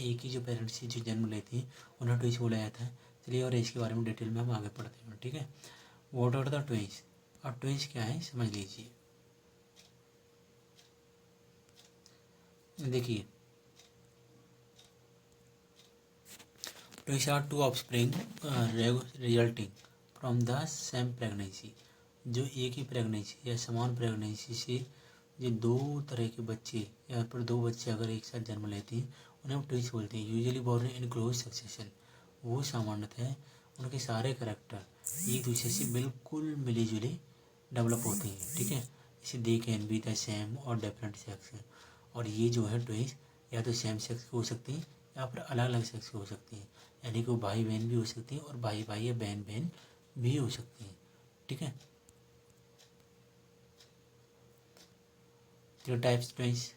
एक ही जो पेरेंट्स से जो जन्म लेती हैं उन्हें ट्विंस बोला जाता है। चलिए और इसके बारे में डिटेल में हम आगे पढ़ते हैं। ठीक है, व्हाट आर द ट्विंस। और ट्विंस क्या है समझ लीजिए। देखिए, twins are two offspring resulting from the same pregnancy. जो एक ही प्रेगनेंसी या समान प्रेगनेंसी से जो दो तरह के बच्चे या फिर दो बच्चे अगर एक साथ जन्म लेते हैं उन्हें हम ट्विंस बोलते हैं। Usually born in close succession. वो सामान्यतः उनके सारे करैक्टर एक दूसरे से बिल्कुल मिले जुले डेवलप होते हैं। ठीक है, इसे they can be the same और डिफरेंट सेक्स। और ये जो है ट्विंस या तो सेम सेक्स के हो सकते हैं या फिर अलग अलग सेक्स के हो सकते हैं। यानी कि वो भाई बहन भी हो सकती हैं और भाई भाई या बहन बहन भी हो सकती हैं। ठीक है, थ्री टाइप्स ट्विंस।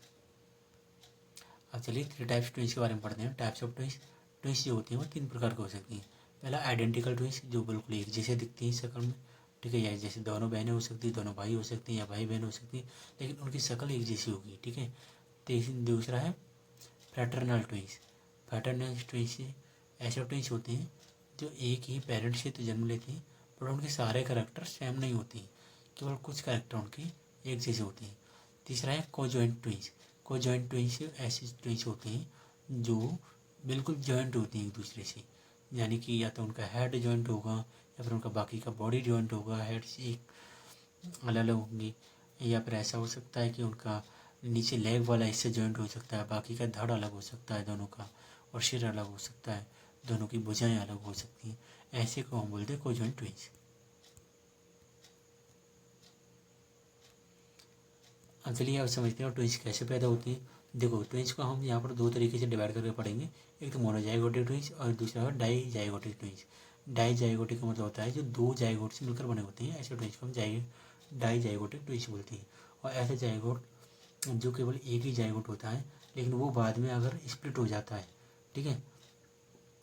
अब चलिए थ्री टाइप्स ट्विंस के बारे में पढ़ते हैं। Types of twins. ट्विंस जो होती हैं वो तीन प्रकार की हो सकती हैं। पहला आइडेंटिकल ट्विंस, जो बिल्कुल एक जैसे दिखती हैं शक्ल में। ठीक है, या जैसे दोनों बहनें हो सकती हैं, दोनों भाई हो सकते हैं या भाई बहन हो सकती हैं, लेकिन उनकी शक्ल एक जैसी होगी। ठीक है, दूसरा है फ्रैटर्नल ट्विंस। फ्रैटर्नल ट्विंस ऐसे ट्विंस होते हैं जो एक ही पेरेंट से तो जन्म लेते हैं पर उनके सारे करैक्टर सेम नहीं होती हैं, केवल कुछ करैक्टर उनके एक जैसे होते हैं। तीसरा है कोजॉइंट ट्विंस। कोजॉइंट ट्विंस ऐसे ट्विंस होते हैं जो बिल्कुल जॉइंट होते हैं एक दूसरे से। यानी कि या तो उनका हेड जॉइंट होगा या फिर उनका बाकी का बॉडी जॉइंट होगा, हेड से एक अलग अलग होंगी। या फिर ऐसा हो सकता है कि उनका नीचे लेग वाला हिस्सा जॉइंट हो सकता है, बाकी का धड़ अलग हो सकता है दोनों का, और सिर अलग हो सकता है, दोनों की भुजाएं अलग हो सकती हैं। ऐसे को हम बोलते हैं कोजॉइंट ट्विंस। अब चलिए अब समझते हैं ट्विंस कैसे पैदा होती हैं। देखो, ट्विंस को हम यहाँ पर दो तरीके से डिवाइड करके पढ़ेंगे। एक तो मोनोजाइगोटिक ट्विंस और दूसरा है डाईजाइगोटिक ट्विंस। डाईजाइगोटिक का मतलब होता है जो दो जाइगोट से मिलकर बने होते हैं, ऐसे ट्विंस को हम डाईजाइगोटिक ट्विंस बोलते हैं। और ऐसे जाइगोट जो केवल एक ही जाइगोट होता है लेकिन वो बाद में अगर स्प्लिट हो जाता है। ठीक है,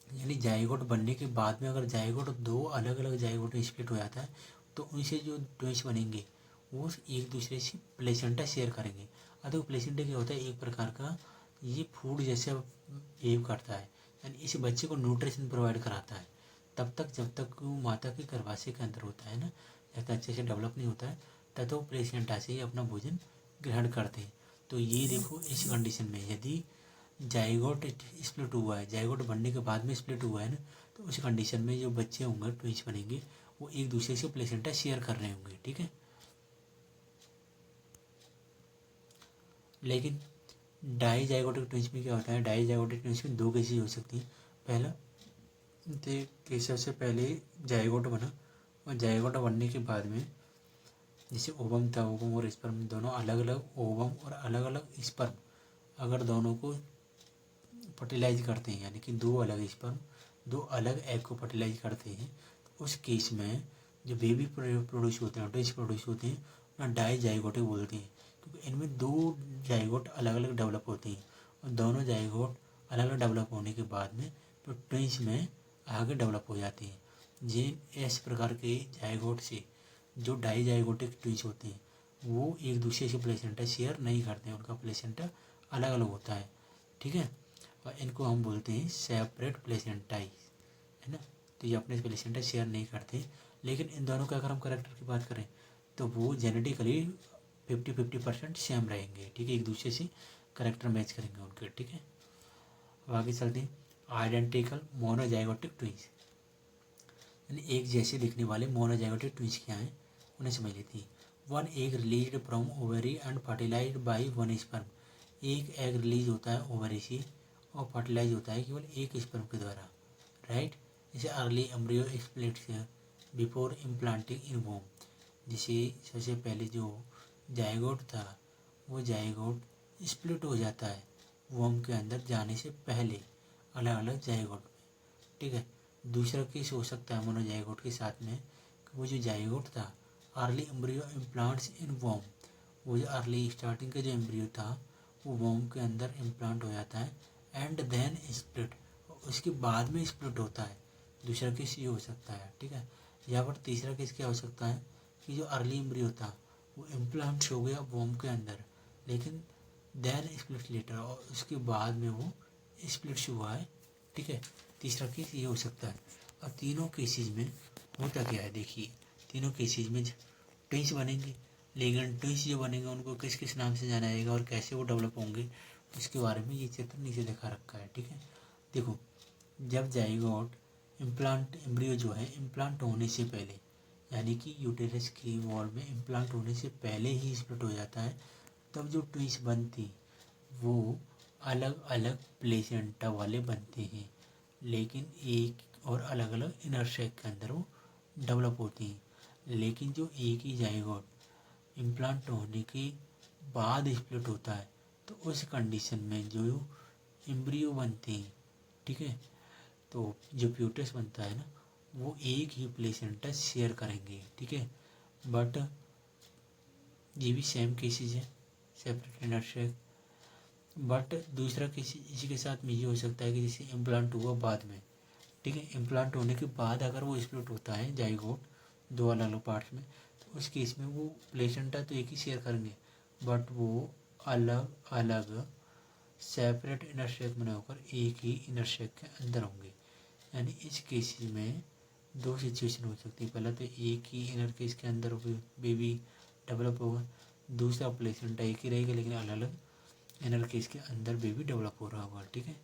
यानी जाइगोट बनने के बाद में अगर जाइगोट दो अलग अलग जाइगोट में स्प्लिट हो जाता है तो उनसे जो ट्विंस बनेंगे वो एक दूसरे से प्लेसेंटा शेयर करेंगे। अतः प्लेसेंटा क्या होता है, एक प्रकार का ये फूड जैसे बिहेव करता है, यानी इस बच्चे को न्यूट्रिशन प्रोवाइड कराता है तब तक जब तक वो माता के गर्भाशय के अंदर होता है ना, जब तक अच्छे से डेवलप नहीं होता है तब तो प्लेसेंटा से ही अपना भोजन ग्रहण करते हैं। तो ये देखो, इस कंडीशन में यदि जाइगोट स्प्लिट हुआ है, जाइगोट बनने के बाद में स्प्लिट हुआ है ना, तो उस कंडीशन में जो बच्चे होंगे ट्विंस बनेंगे वो एक दूसरे से प्लेसेंटा शेयर कर रहे होंगे। ठीक है, लेकिन डाईजाइगोटिक ट्विंस में क्या होता है, डाईजाइगोटिक ट्विंस में दो केसेस हो सकती हैं। पहला कि सबसे पहले जाइगोट बना और जाइगोट बनने के बाद में जैसे ओवम था, ओवम और स्पर्म दोनों अलग अलग ओवम और अलग अलग स्पर्म अगर दोनों को फर्टिलाइज करते हैं, यानी कि दो अलग स्पर्म दो अलग एग को फर्टिलाइज करते हैं, तो उस केस में जो बेबी प्रोड्यूस होते हैं, ट्विंस प्रोड्यूस होते हैं, ना डाईजाइगोटिक बोलते हैं, क्योंकि इनमें दो जाइगोट अलग अलग डेवलप होते हैं और दोनों जाइगोट अलग अलग डेवलप होने के बाद में तो ट्विंस में आगे डेवलप हो जाते हैं। ये इस प्रकार के जाइगोट से जो डाईजाइगोटिक ट्विंस होते हैं वो एक दूसरे से प्लेसेंटा शेयर नहीं करते हैं, उनका प्लेसेंटा अलग अलग होता है। ठीक है, और इनको हम बोलते हैं सेपरेट प्लेसेंटाई, है ना। तो ये अपने प्लेसेंटा शेयर नहीं करते, लेकिन इन दोनों का अगर हम करेक्टर की बात करें तो वो जेनेटिकली 50-50% सेम रहेंगे। ठीक है, एक दूसरे से करेक्टर मैच करेंगे उनके। ठीक है, अब आगे चलते हैं। आइडेंटिकल मोनोजाइगोटिक ट्विंस, यानी एक जैसे दिखने वाले मोनोजाइगोटिक ट्विंस क्या हैं उन्हें समझ लेते हैं। One egg release from ovary and fertilize by one sperm. एक एग रिलीज होता है ओवरी से और फर्टिलाइज होता है केवल एक स्पर्म के द्वारा, राइट। जैसे early embryo splits before implanting in womb. जैसे सबसे पहले जो जाइगोट था वो जाइगोट स्प्लिट हो जाता है वोम के अंदर जाने से पहले अलग अलग जाइगोट में। ठीक है, दूसरा केस हो सकता है मोनोजाइगोट के साथ में, वो जो जाइगोट था अर्ली एम्ब्रियो इम्प्लांट्स इन वोम। वो जो अर्ली स्टार्टिंग का जो एम्ब्रियो था वो वोम के अंदर इम्प्लांट हो जाता है एंड देन स्प्लिट, उसके बाद में स्प्लिट होता है। दूसरा केस ये हो सकता है। ठीक है, यहाँ पर तीसरा केस क्या हो सकता है कि जो अर्ली एम्ब्रियो था वो इम्प्लांट्स हो गया वोम के अंदर, लेकिन देन स्प्लिट लेटर, और उसके बाद में वो स्प्लिट्स हुआ है, ठीक है। तीसरा केस ये हो सकता है। अब तीनों केसेस में होता क्या है देखिए, तीनों केसेस में ट्विंस बनेंगे, लेकिन ट्विंस जो बनेंगे उनको किस किस नाम से जाना जाएगा और कैसे वो डेवलप होंगे उसके बारे में ये चित्र नीचे दिखा रखा है, ठीक है। देखो, जब जाइगोट इम्प्लांट एम्ब्रियो जो है इम्प्लांट होने से पहले, यानी कि यूटेरस की वॉल में इम्प्लांट होने से पहले ही स्प्लिट हो जाता है, तब जो ट्विंस बनती वो अलग अलग प्लेसेंटा वाले बनते हैं, लेकिन एक और अलग अलग इनर शेक के अंदर वो डेवलप होती हैं। लेकिन जो एक ही जाइगोट इम्प्लांट होने के बाद स्प्लिट होता है, तो उस कंडीशन में जो एम्ब्रियो बनते हैं, ठीक है, तो जो फ्यूटस बनता है ना वो एक ही प्लेसेंटा शेयर करेंगे, ठीक है। बट ये भी सेम केसेस है, सेपरेट इनर शेक। बट दूसरा केस इसी के साथ में ये हो सकता है कि जैसे इम्प्लांट हुआ बाद में, ठीक है, इम्प्लांट होने के बाद अगर वो स्प्लिट होता है जाइगोट दो अलग अलग पार्ट्स में, तो उस केस में वो प्लेसेंटा तो एक ही शेयर करेंगे, बट वो अलग अलग सेपरेट इनर शेक में होकर एक ही इनर शेक के अंदर होंगे। यानी इस केस में दो सिचुएशन हो सकती है, पहला तो एक ही इनर केस के अंदर बेबी डेवलप होगा, दूसरा प्लेसेंटा एक ही रहेगा लेकिन अलग अलग इनर केस के अंदर बेबी डेवलप हो रहा होगा, ठीक है।